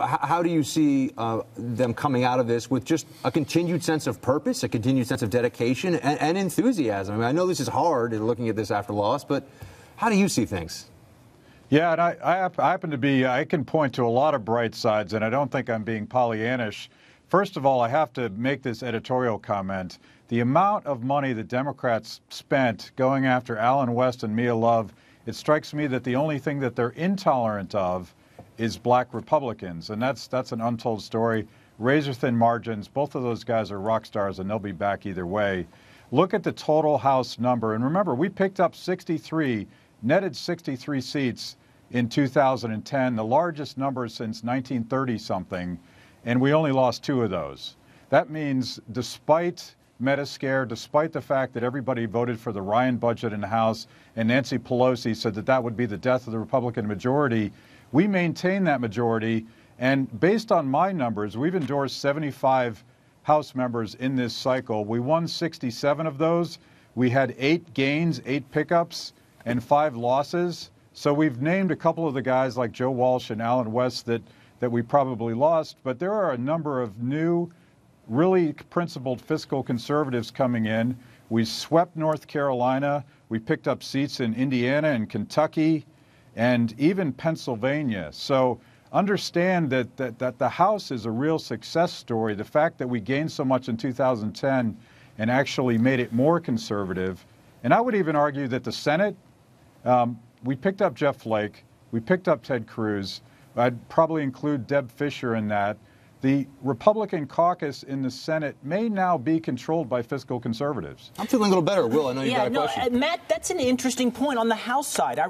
How do you see them coming out of this with just a continued sense of purpose, a continued sense of dedication and enthusiasm? I mean, I know this is hard looking at this after loss, but how do you see things? Yeah, and I happen to be, I can point to a lot of bright sides, and I don't think I'm being Pollyannish. First of all, I have to make this editorial comment. The amount of money the Democrats spent going after Allen West and Mia Love, it strikes me that the only thing that they're intolerant of is black Republicans, and that's an untold story. Razor-thin margins. Both of those guys are rock stars, and they'll be back either way. Look at the total House number, and remember, we picked up 63, netted 63 seats in 2010, the largest number since 1930-something, and we only lost 2 of those. That means despite Metascare, despite the fact that everybody voted for the Ryan budget in the House, and Nancy Pelosi said that that would be the death of the Republican majority, we maintain that majority, and based on my numbers, we've endorsed 75 House members in this cycle. We won 67 of those. We had 8 gains, 8 pickups, and 5 losses. So we've named a couple of the guys like Joe Walsh and Allen West that we probably lost, but there are a number of new, really principled fiscal conservatives coming in. We swept North Carolina. We picked up seats in Indiana and Kentucky, and even Pennsylvania. So understand that the House is a real success story. The fact that we gained so much in 2010 and actually made it more conservative. And I would even argue that the Senate, we picked up Jeff Flake, we picked up Ted Cruz. I'd probably include Deb Fischer in that. The Republican caucus in the Senate may now be controlled by fiscal conservatives. I'm feeling a little better, Will. I know you've got a question. Matt, that's an interesting point on the House side.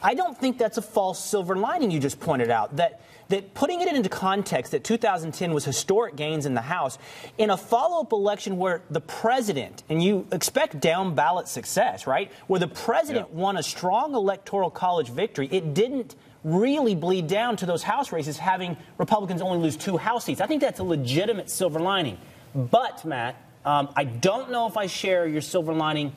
I don't think that's a false silver lining you just pointed out. That putting it into context, that 2010 was historic gains in the House, in a follow-up election where the president, and you expect down-ballot success, right, where the president won a strong electoral college victory, it didn't really bleed down to those House races, having Republicans only lose 2 House seats. I think that's a legitimate silver lining. But, Matt, I don't know if I share your silver lining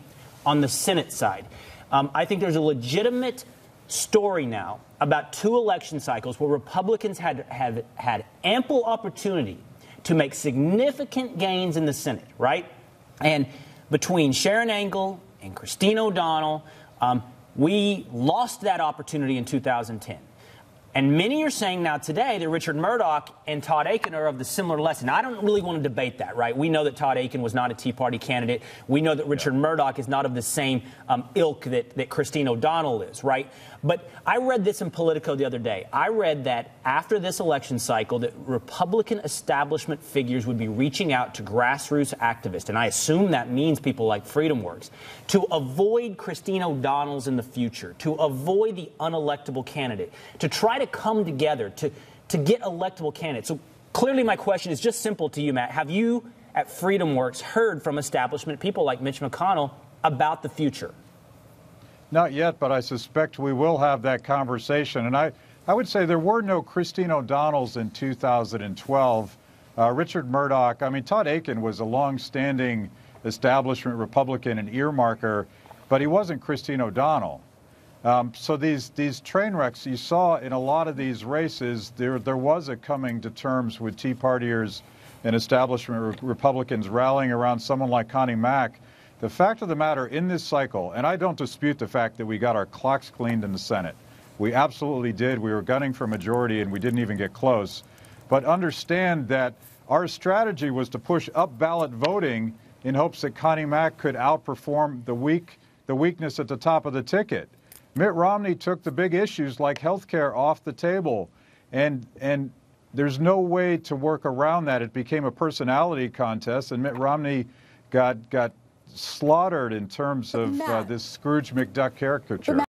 on the Senate side. I think there's a legitimate story now about 2 election cycles where Republicans have had ample opportunity to make significant gains in the Senate, right? And between Sharon Angle and Christine O'Donnell, we lost that opportunity in 2010. And many are saying now today that Richard Murdoch and Todd Akin are of the similar lesson. I don't really want to debate that, right? We know that Todd Akin was not a Tea Party candidate. We know that Richard Murdoch is not of the same ilk that Christine O'Donnell is, right? But I read this in Politico the other day. I read that after this election cycle, that Republican establishment figures would be reaching out to grassroots activists, and I assume that means people like FreedomWorks, to avoid Christine O'Donnell's in the future, to avoid the unelectable candidate, to try to come together to get electable candidates. So clearly my question is just simple to you, Matt. Have you at FreedomWorks heard from establishment people like Mitch McConnell about the future? Not yet, but I suspect we will have that conversation. And I would say there were no Christine O'Donnells in 2012. Richard Murdoch, I mean, Todd Akin was a long-standing establishment Republican and earmarker, but he wasn't Christine O'Donnell. So these train wrecks you saw in a lot of these races, there was a coming to terms with Tea Partiers and establishment Republicans rallying around someone like Connie Mack. The fact of the matter in this cycle, and I don't dispute the fact that we got our clocks cleaned in the Senate. We absolutely did. We were gunning for majority, and we didn't even get close. But understand that our strategy was to push up ballot voting in hopes that Connie Mack could outperform the weakness at the top of the ticket. Mitt Romney took the big issues like health care off the table, and there's no way to work around that. It became a personality contest, and Mitt Romney got slaughtered in terms of this Scrooge McDuck caricature.